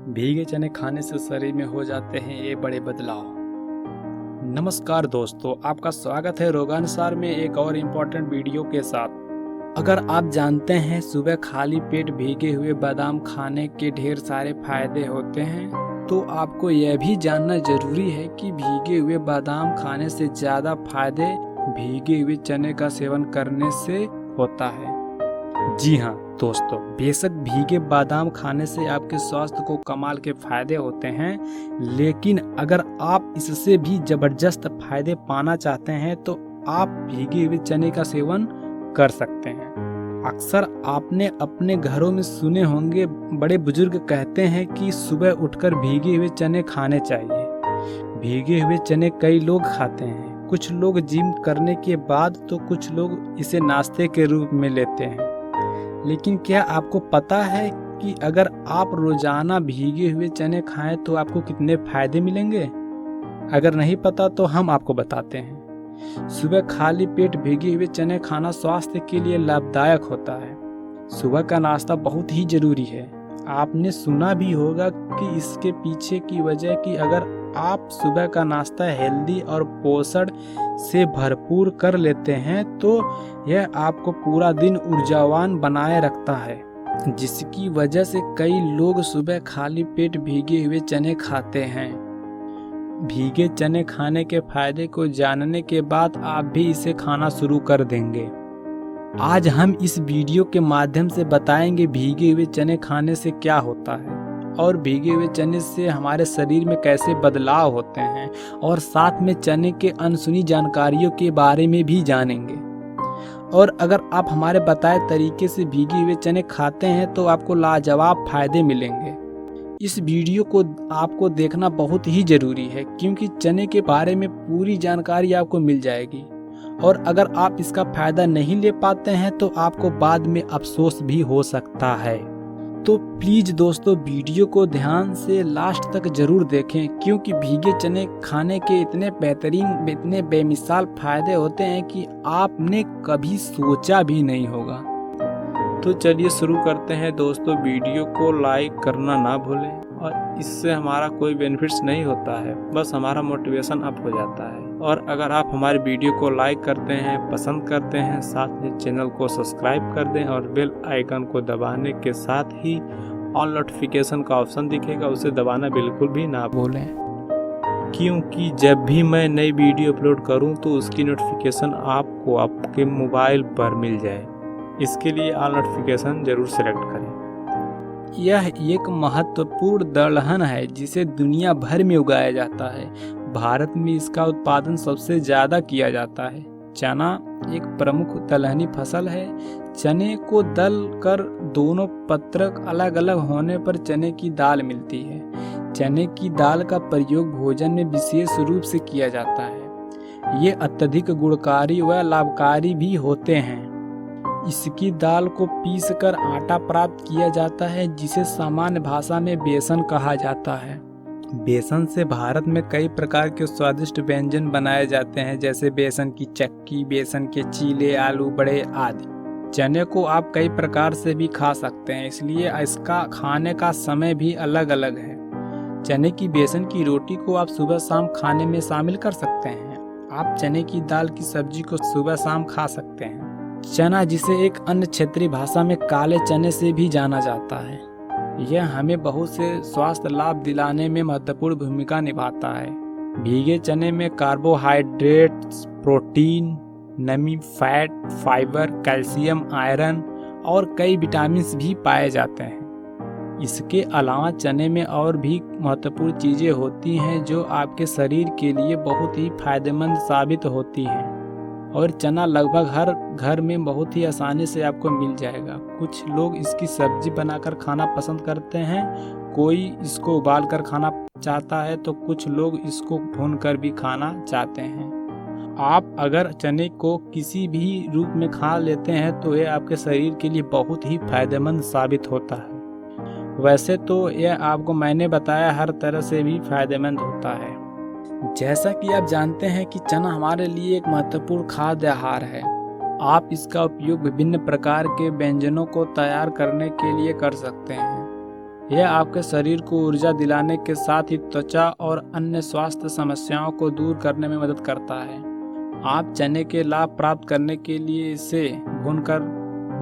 भीगे चने खाने से शरीर में हो जाते हैं ये बड़े बदलाव। नमस्कार दोस्तों, आपका स्वागत है रोगानुसार में एक और इम्पोर्टेंट वीडियो के साथ। अगर आप जानते हैं सुबह खाली पेट भीगे हुए बादाम खाने के ढेर सारे फायदे होते हैं, तो आपको यह भी जानना जरूरी है कि भीगे हुए बादाम खाने से ज़्यादा फायदे भीगे हुए चने का सेवन करने से होता है। जी हाँ दोस्तों, बेशक भीगे बादाम खाने से आपके स्वास्थ्य को कमाल के फायदे होते हैं, लेकिन अगर आप इससे भी जबरदस्त फायदे पाना चाहते हैं तो आप भीगे हुए चने का सेवन कर सकते हैं। अक्सर आपने अपने घरों में सुने होंगे, बड़े बुजुर्ग कहते हैं कि सुबह उठकर भीगे हुए चने खाने चाहिए। भीगे हुए चने कई लोग खाते हैं, कुछ लोग जिम करने के बाद तो कुछ लोग इसे नाश्ते के रूप में लेते हैं। लेकिन क्या आपको पता है कि अगर आप रोजाना भीगे हुए चने खाएं तो आपको कितने फायदे मिलेंगे? अगर नहीं पता तो हम आपको बताते हैं। सुबह खाली पेट भीगे हुए चने खाना स्वास्थ्य के लिए लाभदायक होता है। सुबह का नाश्ता बहुत ही जरूरी है। आपने सुना भी होगा कि इसके पीछे की वजह कि अगर आप सुबह का नाश्ता हेल्दी और पोषण से भरपूर कर लेते हैं तो यह आपको पूरा दिन ऊर्जावान बनाए रखता है, जिसकी वजह से कई लोग सुबह खाली पेट भीगे हुए चने खाते हैं। भीगे चने खाने के फायदे को जानने के बाद आप भी इसे खाना शुरू कर देंगे। आज हम इस वीडियो के माध्यम से बताएंगे भीगे हुए चने खाने से क्या होता है और भीगे हुए चने से हमारे शरीर में कैसे बदलाव होते हैं, और साथ में चने के अनसुनी जानकारियों के बारे में भी जानेंगे। और अगर आप हमारे बताए तरीके से भीगे हुए चने खाते हैं तो आपको लाजवाब फायदे मिलेंगे। इस वीडियो को आपको देखना बहुत ही जरूरी है, क्योंकि चने के बारे में पूरी जानकारी आपको मिल जाएगी। और अगर आप इसका फायदा नहीं ले पाते हैं तो आपको बाद में अफसोस भी हो सकता है। तो प्लीज दोस्तों, वीडियो को ध्यान से लास्ट तक जरूर देखें, क्योंकि भीगे चने खाने के इतने बेहतरीन, इतने बेमिसाल फायदे होते हैं कि आपने कभी सोचा भी नहीं होगा। तो चलिए शुरू करते हैं दोस्तों। वीडियो को लाइक करना ना भूलें, और इससे हमारा कोई बेनिफिट्स नहीं होता है, बस हमारा मोटिवेशन अप हो जाता है। और अगर आप हमारे वीडियो को लाइक करते हैं, पसंद करते हैं, साथ में चैनल को सब्सक्राइब कर दें और बेल आइकन को दबाने के साथ ही ऑल नोटिफिकेशन का ऑप्शन दिखेगा, उसे दबाना बिल्कुल भी ना भूलें, क्योंकि जब भी मैं नई वीडियो अपलोड करूं तो उसकी नोटिफिकेशन आपको आपके मोबाइल पर मिल जाए। इसके लिए ऑल नोटिफिकेशन जरूर सेलेक्ट करें। यह एक महत्वपूर्ण दलहन है जिसे दुनिया भर में उगाया जाता है। भारत में इसका उत्पादन सबसे ज़्यादा किया जाता है। चना एक प्रमुख दलहनी फसल है। चने को दल कर दोनों पत्रक अलग अलग होने पर चने की दाल मिलती है। चने की दाल का प्रयोग भोजन में विशेष रूप से किया जाता है। ये अत्यधिक गुणकारी व लाभकारी भी होते हैं। इसकी दाल को पीसकर आटा प्राप्त किया जाता है, जिसे सामान्य भाषा में बेसन कहा जाता है। बेसन से भारत में कई प्रकार के स्वादिष्ट व्यंजन बनाए जाते हैं, जैसे बेसन की चक्की, बेसन के चीले, आलू बड़े आदि। चने को आप कई प्रकार से भी खा सकते हैं, इसलिए इसका खाने का समय भी अलग अलग है। चने की बेसन की रोटी को आप सुबह शाम खाने में शामिल कर सकते हैं। आप चने की दाल की सब्जी को सुबह शाम खा सकते हैं। चना, जिसे एक अन्य क्षेत्रीय भाषा में काले चने से भी जाना जाता है, यह हमें बहुत से स्वास्थ्य लाभ दिलाने में महत्वपूर्ण भूमिका निभाता है। भीगे चने में कार्बोहाइड्रेट्स, प्रोटीन, नमी, फैट, फाइबर, कैल्शियम, आयरन और कई विटामिन भी पाए जाते हैं। इसके अलावा चने में और भी महत्वपूर्ण चीज़ें होती हैं जो आपके शरीर के लिए बहुत ही फायदेमंद साबित होती हैं। और चना लगभग हर घर में बहुत ही आसानी से आपको मिल जाएगा। कुछ लोग इसकी सब्जी बनाकर खाना पसंद करते हैं, कोई इसको उबाल कर खाना चाहता है, तो कुछ लोग इसको भून कर भी खाना चाहते हैं। आप अगर चने को किसी भी रूप में खा लेते हैं तो यह आपके शरीर के लिए बहुत ही फायदेमंद साबित होता है। वैसे तो यह आपको मैंने बताया हर तरह से भी फायदेमंद होता है। जैसा कि आप जानते हैं कि चना हमारे लिए एक महत्वपूर्ण खाद्य आहार है। आप इसका उपयोग विभिन्न प्रकार के व्यंजनों को तैयार करने के लिए कर सकते हैं। यह आपके शरीर को ऊर्जा दिलाने के साथ ही त्वचा और अन्य स्वास्थ्य समस्याओं को दूर करने में मदद करता है। आप चने के लाभ प्राप्त करने के लिए इसे भूनकर,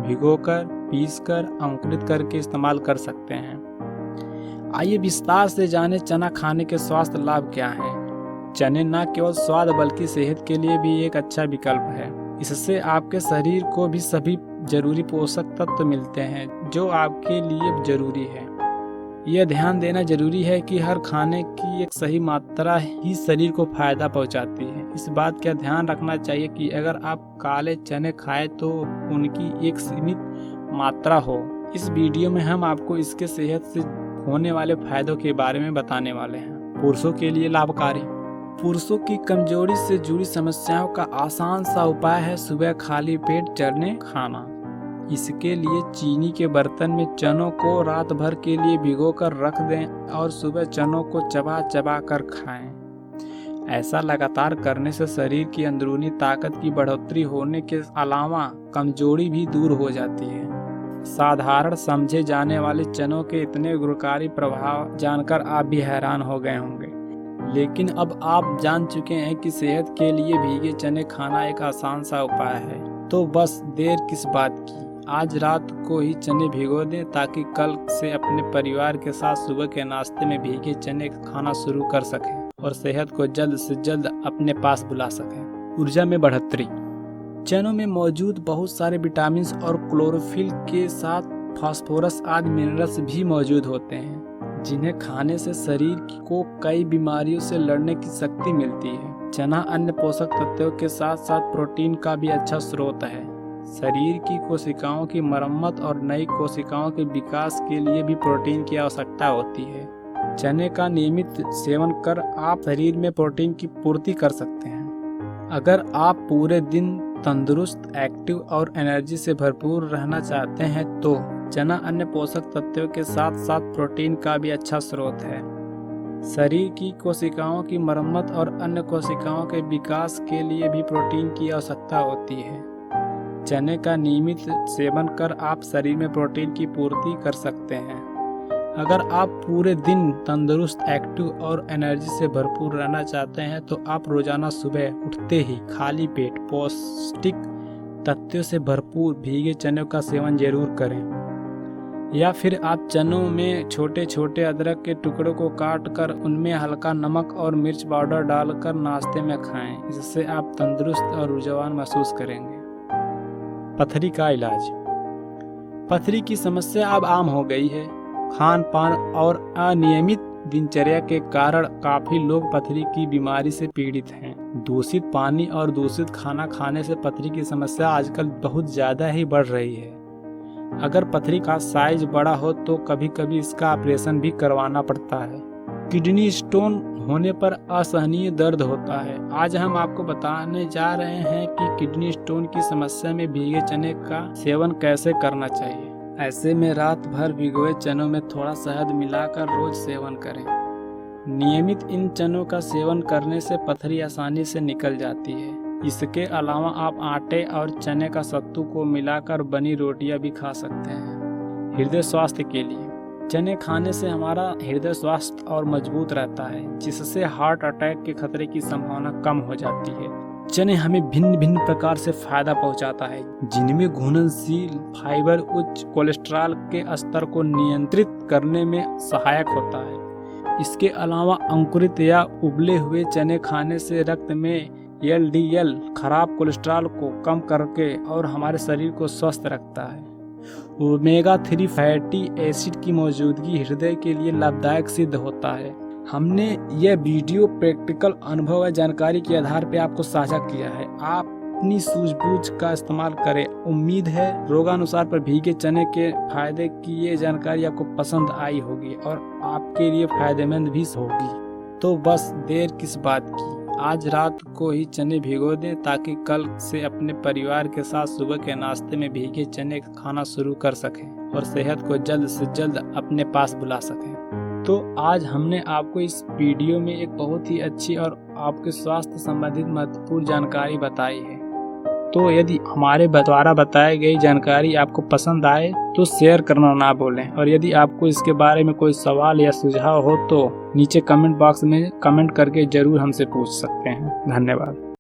भिगोकर, पीसकर, अंकुरित करके इस्तेमाल कर सकते हैं। आइए विस्तार से जानें चना खाने के स्वास्थ्य लाभ क्या हैं। चने न केवल स्वाद बल्कि सेहत के लिए भी एक अच्छा विकल्प है। इससे आपके शरीर को भी सभी जरूरी पोषक तत्व मिलते हैं जो आपके लिए जरूरी है। यह ध्यान देना जरूरी है कि हर खाने की एक सही मात्रा ही शरीर को फायदा पहुंचाती है। इस बात का ध्यान रखना चाहिए कि अगर आप काले चने खाएं तो उनकी एक सीमित मात्रा हो। इस वीडियो में हम आपको इसके सेहत से होने वाले फायदों के बारे में बताने वाले हैं। पुरुषों के लिए लाभकारी। पुरुषों की कमजोरी से जुड़ी समस्याओं का आसान सा उपाय है सुबह खाली पेट चने खाना। इसके लिए चीनी के बर्तन में चनों को रात भर के लिए भिगोकर रख दें और सुबह चनों को चबा चबा कर खाएं। ऐसा लगातार करने से शरीर की अंदरूनी ताकत की बढ़ोतरी होने के अलावा कमजोरी भी दूर हो जाती है। साधारण समझे जाने वाले चनों के इतने गुणकारी प्रभाव जानकर आप भी हैरान हो गए होंगे, लेकिन अब आप जान चुके हैं कि सेहत के लिए भीगे चने खाना एक आसान सा उपाय है। तो बस देर किस बात की, आज रात को ही चने भिगो दें ताकि कल से अपने परिवार के साथ सुबह के नाश्ते में भीगे चने खाना शुरू कर सकें और सेहत को जल्द से जल्द अपने पास बुला सकें। ऊर्जा में बढ़ोतरी। चनों में मौजूद बहुत सारे विटामिन और क्लोरोफिल के साथ फास्फोरस आदि मिनरल्स भी मौजूद होते हैं, जिन्हें खाने से शरीर को कई बीमारियों से लड़ने की शक्ति मिलती है। चना अन्य पोषक तत्वों के साथ साथ प्रोटीन का भी अच्छा स्रोत है। शरीर की कोशिकाओं की मरम्मत और नई कोशिकाओं के विकास के लिए भी प्रोटीन की आवश्यकता होती है। चने का नियमित सेवन कर आप शरीर में प्रोटीन की पूर्ति कर सकते हैं। अगर आप पूरे दिन तंदुरुस्त, एक्टिव और एनर्जी से भरपूर रहना चाहते हैं तो चना अन्य पोषक तत्वों के साथ साथ प्रोटीन का भी अच्छा स्रोत है। शरीर की कोशिकाओं की मरम्मत और अन्य कोशिकाओं के विकास के लिए भी प्रोटीन की आवश्यकता होती है। चने का नियमित सेवन कर आप शरीर में प्रोटीन की पूर्ति कर सकते हैं। अगर आप पूरे दिन तंदुरुस्त, एक्टिव और एनर्जी से भरपूर रहना चाहते हैं तो आप रोजाना सुबह उठते ही खाली पेट पौष्टिक तत्वों से भरपूर भीगे चनों का सेवन जरूर करें। या फिर आप चनों में छोटे छोटे अदरक के टुकड़ों को काट कर उनमें हल्का नमक और मिर्च पाउडर डालकर नाश्ते में खाएं। इससे आप तंदुरुस्त और ऊर्जावान महसूस करेंगे। पथरी का इलाज। पथरी की समस्या अब आम हो गई है। खान पान और अनियमित दिनचर्या के कारण काफी लोग पथरी की बीमारी से पीड़ित हैं। दूषित पानी और दूषित खाना खाने से पथरी की समस्या आजकल बहुत ज्यादा ही बढ़ रही है। अगर पथरी का साइज बड़ा हो तो कभी कभी इसका ऑपरेशन भी करवाना पड़ता है। किडनी स्टोन होने पर असहनीय दर्द होता है। आज हम आपको बताने जा रहे हैं कि किडनी स्टोन की समस्या में भीगे चने का सेवन कैसे करना चाहिए। ऐसे में रात भर भिगोए चनों में थोड़ा शहद मिलाकर रोज सेवन करें। नियमित इन चनों का सेवन करने से पथरी आसानी से निकल जाती है। इसके अलावा आप आटे और चने का सत्तू को मिलाकर बनी रोटियां भी खा सकते हैं। हृदय स्वास्थ्य के लिए चने खाने से हमारा हृदय स्वास्थ्य और मजबूत रहता है, जिससे हार्ट अटैक के खतरे की संभावना कम हो जाती है। चने हमें भिन्न भिन्न प्रकार से फायदा पहुंचाता है, जिनमें घुलनशील फाइबर उच्च कोलेस्ट्रॉल के स्तर को नियंत्रित करने में सहायक होता है। इसके अलावा अंकुरित या उबले हुए चने खाने से रक्त में LDL खराब कोलेस्ट्रॉल को कम करके और हमारे शरीर को स्वस्थ रखता है। ओमेगा 3 फैटी एसिड की मौजूदगी हृदय के लिए लाभदायक सिद्ध होता है। हमने यह वीडियो प्रैक्टिकल अनुभव और जानकारी के आधार पर आपको साझा किया है। आप अपनी सूझबूझ का इस्तेमाल करें। उम्मीद है रोगानुसार पर भीगे चने के फायदे की ये जानकारी आपको पसंद आई होगी और आपके लिए फायदेमंद भी होगी। तो बस देर किस बात की, आज रात को ही चने भिगो दें ताकि कल से अपने परिवार के साथ सुबह के नाश्ते में भीगे चने खाना शुरू कर सकें और सेहत को जल्द से जल्द अपने पास बुला सकें। तो आज हमने आपको इस वीडियो में एक बहुत ही अच्छी और आपके स्वास्थ्य संबंधित महत्वपूर्ण जानकारी बताई है। तो यदि हमारे द्वारा बताई गई जानकारी आपको पसंद आए तो शेयर करना ना भूलें, और यदि आपको इसके बारे में कोई सवाल या सुझाव हो तो नीचे कमेंट बॉक्स में कमेंट करके जरूर हमसे पूछ सकते हैं। धन्यवाद।